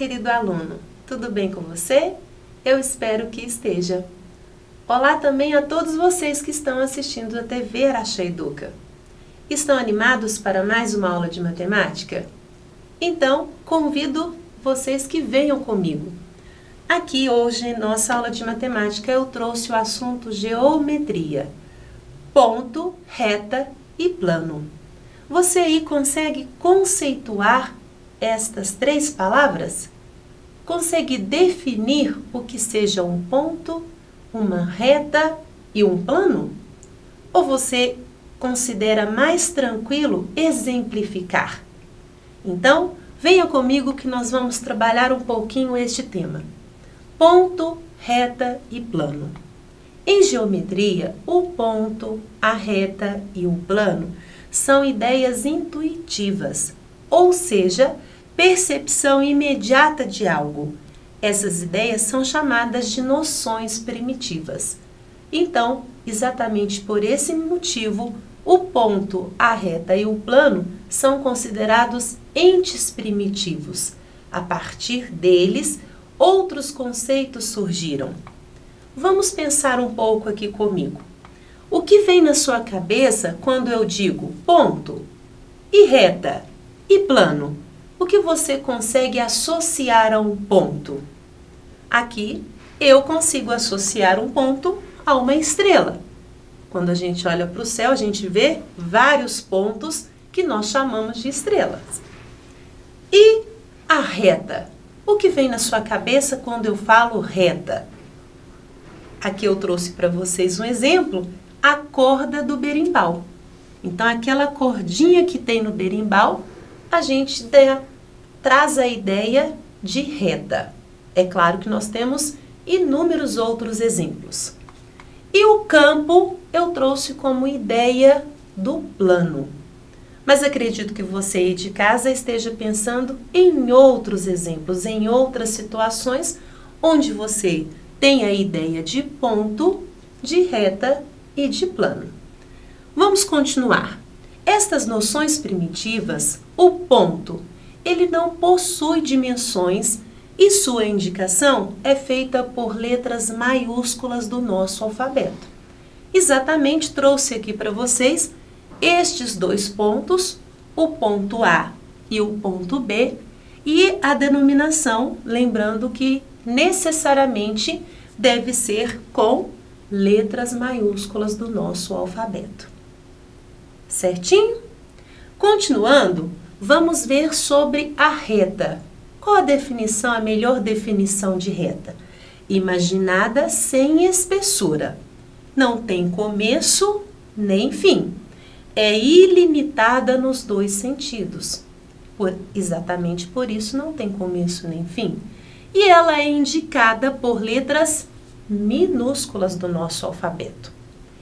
querido aluno, tudo bem com você? Eu espero que esteja. Olá também a todos vocês que estão assistindo a TV Araxá Educa. Estão animados para mais uma aula de matemática? Então, convido vocês que venham comigo. Aqui hoje, nossa aula de matemática, eu trouxe o assunto geometria, ponto, reta e plano. Você aí consegue conceituar estas três palavras? Consegue definir o que seja um ponto, uma reta e um plano? Ou você considera mais tranquilo exemplificar? Então, venha comigo que nós vamos trabalhar um pouquinho este tema. Ponto, reta e plano. Em geometria, o ponto, a reta e o plano são ideias intuitivas, ou seja, percepção imediata de algo. Essas ideias são chamadas de noções primitivas. Então, exatamente por esse motivo, o ponto, a reta e o plano são considerados entes primitivos. A partir deles, outros conceitos surgiram. Vamos pensar um pouco aqui comigo. O que vem na sua cabeça quando eu digo ponto, e reta, e plano? O que você consegue associar a um ponto? Aqui, eu consigo associar um ponto a uma estrela. Quando a gente olha para o céu, a gente vê vários pontos que nós chamamos de estrelas. E a reta? O que vem na sua cabeça quando eu falo reta? Aqui eu trouxe para vocês um exemplo, a corda do berimbau. Então, aquela cordinha que tem no berimbau, a gente traz a ideia de reta. É claro que nós temos inúmeros outros exemplos. E o campo eu trouxe como ideia do plano. Mas acredito que você aí de casa esteja pensando em outros exemplos, em outras situações onde você tem a ideia de ponto, de reta e de plano. Vamos continuar. Estas noções primitivas, o ponto, ele não possui dimensões e sua indicação é feita por letras maiúsculas do nosso alfabeto. Exatamente trouxe aqui para vocês estes dois pontos, o ponto A e o ponto B, e a denominação, lembrando que necessariamente deve ser com letras maiúsculas do nosso alfabeto. Certinho? Continuando, vamos ver sobre a reta. Qual a definição, a melhor definição de reta? Imaginada sem espessura. Não tem começo nem fim. É ilimitada nos dois sentidos. Exatamente por isso não tem começo nem fim. E ela é indicada por letras minúsculas do nosso alfabeto.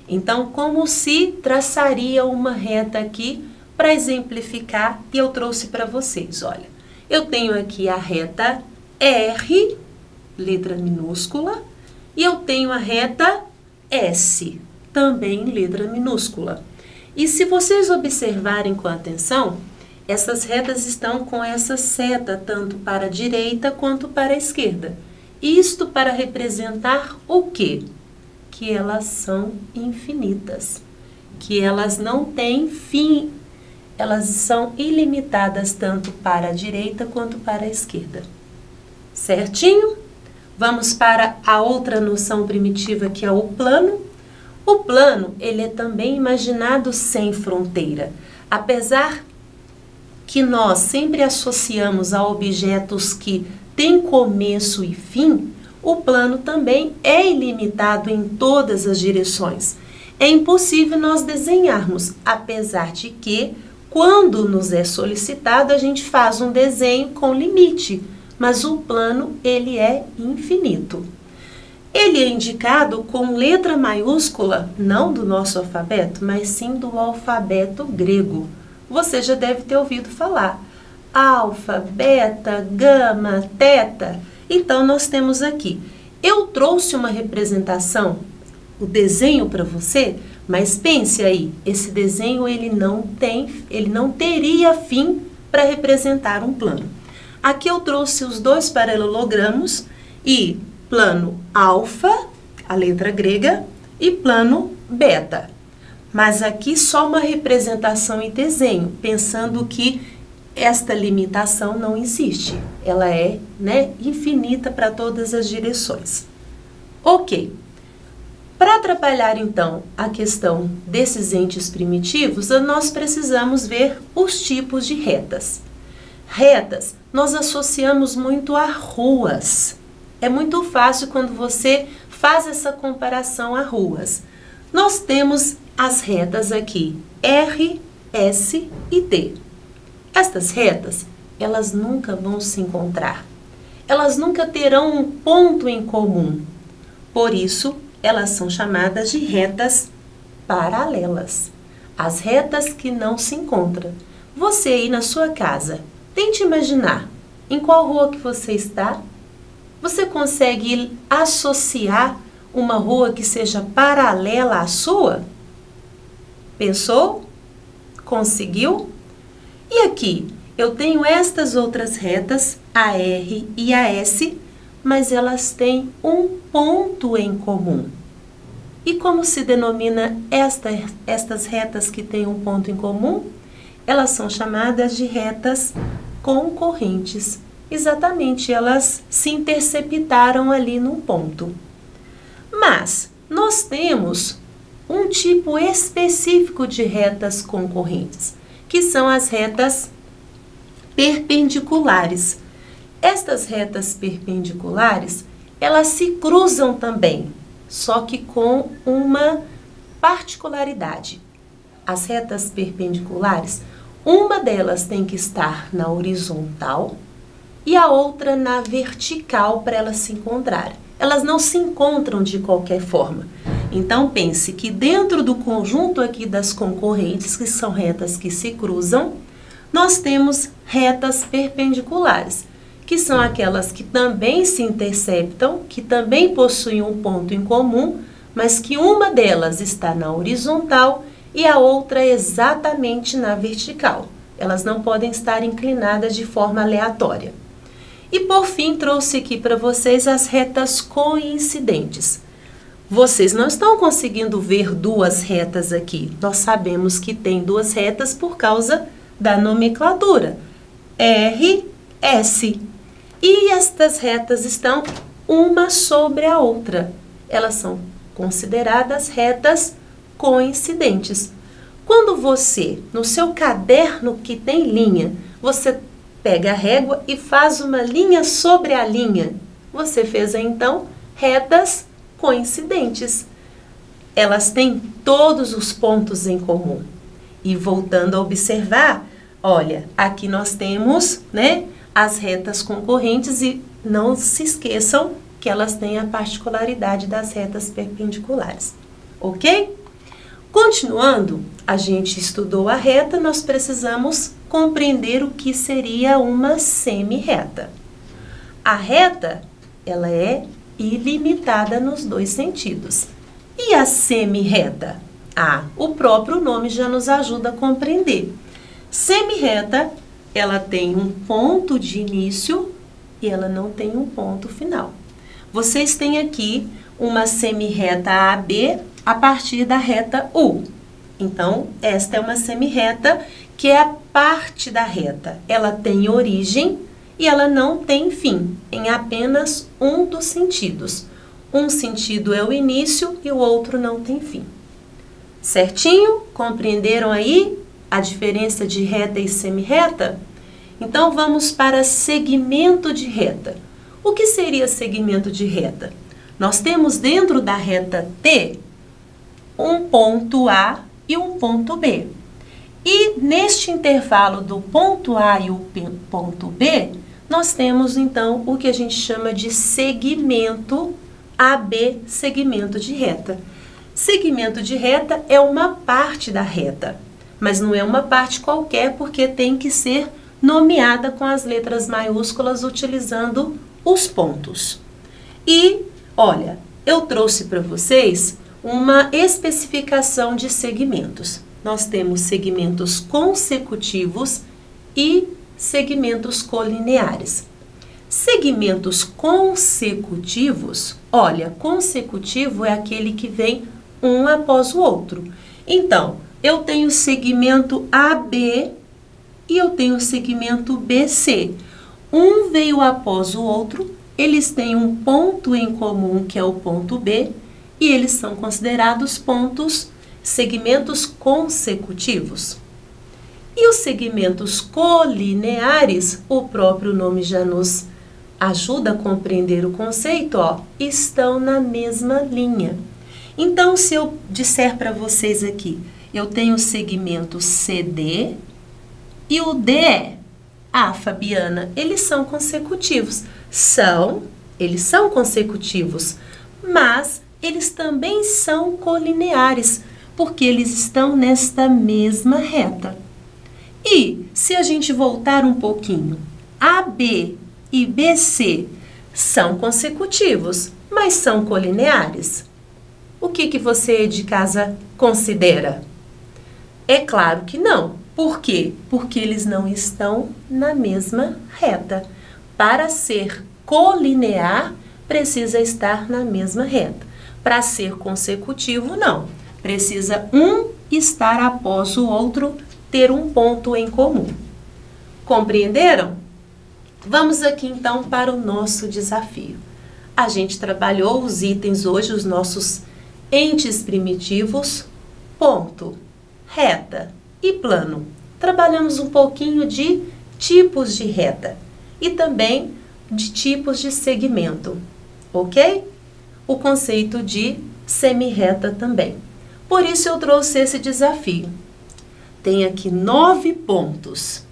Então, como se traçaria uma reta aqui para exemplificar, e eu trouxe para vocês, olha. Eu tenho aqui a reta R, letra minúscula, e eu tenho a reta S, também letra minúscula. E se vocês observarem com atenção, essas retas estão com essa seta tanto para a direita quanto para a esquerda. Isto para representar o quê? Que elas são infinitas, que elas não têm fim, elas são ilimitadas tanto para a direita quanto para a esquerda. Certinho? Vamos para a outra noção primitiva, que é o plano. O plano, ele é também imaginado sem fronteira, apesar que nós sempre associamos a objetos que têm começo e fim, o plano também é ilimitado em todas as direções. É impossível nós desenharmos, apesar de que, quando nos é solicitado, a gente faz um desenho com limite, mas o plano, ele é infinito. Ele é indicado com letra maiúscula, não do nosso alfabeto, mas sim do alfabeto grego. Você já deve ter ouvido falar. Alfa, beta, gama, teta. Então, nós temos aqui. Eu trouxe uma representação, o desenho para você, mas pense aí, esse desenho ele não teria fim para representar um plano. Aqui eu trouxe os dois paralelogramos e plano alfa, a letra grega, e plano beta. Mas aqui só uma representação em desenho, pensando que esta limitação não existe. Ela é, infinita para todas as direções. Ok. Para trabalhar, então, a questão desses entes primitivos, nós precisamos ver os tipos de retas. Retas, nós associamos muito a ruas. É muito fácil quando você faz essa comparação a ruas. Nós temos as retas aqui, R, S e T. Estas retas, elas nunca vão se encontrar. Elas nunca terão um ponto em comum. Por isso, elas são chamadas de retas paralelas. As retas que não se encontram. Você aí na sua casa, tente imaginar em qual rua que você está. Você consegue associar uma rua que seja paralela à sua? Pensou? Conseguiu? E aqui, eu tenho estas outras retas, a R e a S, mas elas têm um ponto em comum. E como se denomina estas retas que têm um ponto em comum? Elas são chamadas de retas concorrentes. Exatamente, elas se interceptaram ali num ponto. Mas nós temos um tipo específico de retas concorrentes, que são as retas perpendiculares. Estas retas perpendiculares, elas se cruzam também, só que com uma particularidade. As retas perpendiculares, uma delas tem que estar na horizontal e a outra na vertical para elas se encontrarem. Elas não se encontram de qualquer forma. Então, pense que dentro do conjunto aqui das concorrentes, que são retas que se cruzam, nós temos retas perpendiculares, que são aquelas que também se interceptam, que também possuem um ponto em comum, mas que uma delas está na horizontal e a outra exatamente na vertical. Elas não podem estar inclinadas de forma aleatória. E por fim, trouxe aqui para vocês as retas coincidentes. Vocês não estão conseguindo ver duas retas aqui. Nós sabemos que tem duas retas por causa da nomenclatura. R, S. E estas retas estão uma sobre a outra. Elas são consideradas retas coincidentes. Quando você, no seu caderno que tem linha, você pega a régua e faz uma linha sobre a linha, você fez então retas coincidentes. Elas têm todos os pontos em comum. E voltando a observar, olha, aqui nós temos, as retas concorrentes e não se esqueçam que elas têm a particularidade das retas perpendiculares, ok? Continuando, a gente estudou a reta, nós precisamos compreender o que seria uma semi-reta. A reta, ela é ilimitada nos dois sentidos. E a semi-reta? O próprio nome já nos ajuda a compreender. Semi-reta, ela tem um ponto de início e ela não tem um ponto final. Vocês têm aqui uma semi-reta AB a partir da reta U. Então, esta é uma semi-reta que é a parte da reta. Ela tem origem e ela não tem fim, em apenas um dos sentidos. Um sentido é o início e o outro não tem fim. Certinho? Compreenderam aí a diferença de reta e semi-reta? Então, vamos para segmento de reta. O que seria segmento de reta? Nós temos dentro da reta T um ponto A e um ponto B. E neste intervalo do ponto A e o ponto B, nós temos então o que a gente chama de segmento AB, segmento de reta. Segmento de reta é uma parte da reta, mas não é uma parte qualquer porque tem que ser nomeada com as letras maiúsculas utilizando os pontos. E, olha, eu trouxe para vocês uma especificação de segmentos. Nós temos segmentos consecutivos e segmentos colineares. Segmentos consecutivos, olha, consecutivo é aquele que vem um após o outro. Então, eu tenho o segmento AB e eu tenho o segmento BC. Um veio após o outro, eles têm um ponto em comum, que é o ponto B, e eles são considerados segmentos consecutivos. E os segmentos colineares, o próprio nome já nos ajuda a compreender o conceito, ó, estão na mesma linha. Então, se eu disser para vocês aqui, eu tenho o segmento CD e o DE. Ah, Fabiana, eles são consecutivos. Eles são consecutivos, mas eles também são colineares, porque eles estão nesta mesma reta. E se a gente voltar um pouquinho, AB e BC são consecutivos, mas são colineares? O que você de casa considera? É claro que não. Por quê? Porque eles não estão na mesma reta. Para ser colinear, precisa estar na mesma reta. Para ser consecutivo, não. Precisa um estar após o outro, ter um ponto em comum. Compreenderam? Vamos aqui então para o nosso desafio. A gente trabalhou os itens hoje, os nossos entes primitivos, ponto, reta e plano. Trabalhamos um pouquinho de tipos de reta e também de tipos de segmento, ok? O conceito de semirreta também. Por isso eu trouxe esse desafio. Tem aqui 9 pontos.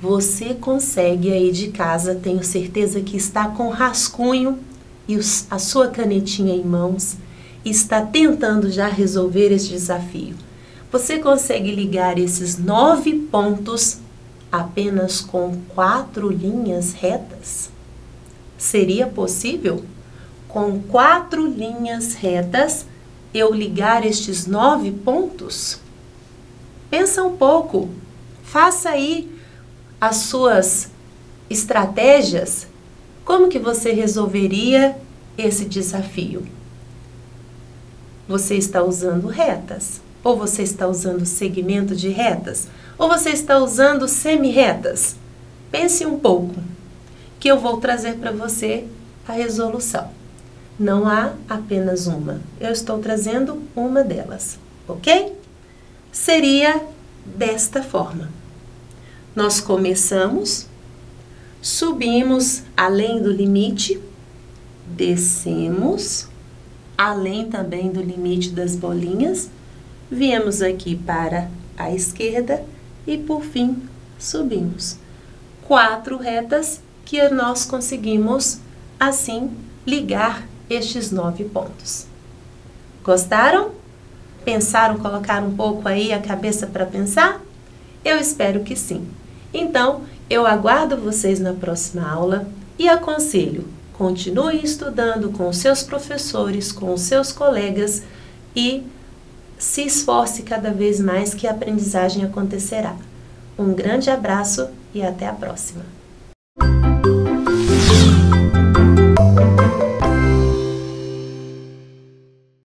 Você consegue aí de casa, tenho certeza que está com rascunho e a sua canetinha em mãos, e está tentando já resolver esse desafio. Você consegue ligar esses 9 pontos apenas com 4 linhas retas? Seria possível? Com 4 linhas retas, eu ligar estes 9 pontos? Pensa um pouco, faça aí as suas estratégias. Como que você resolveria esse desafio? Você está usando retas? Ou você está usando segmento de retas? Ou você está usando semirretas? Pense um pouco, que eu vou trazer para você a resolução. Não há apenas uma. Eu estou trazendo uma delas, ok? Seria desta forma. Nós começamos, subimos além do limite, descemos além também do limite das bolinhas, viemos aqui para a esquerda e por fim subimos. 4 retas que nós conseguimos assim ligar estes 9 pontos. Gostaram? Pensaram, colocaram um pouco aí a cabeça para pensar? Eu espero que sim. Então, eu aguardo vocês na próxima aula e aconselho, continue estudando com os seus professores, com os seus colegas e se esforce cada vez mais que a aprendizagem acontecerá. Um grande abraço e até a próxima!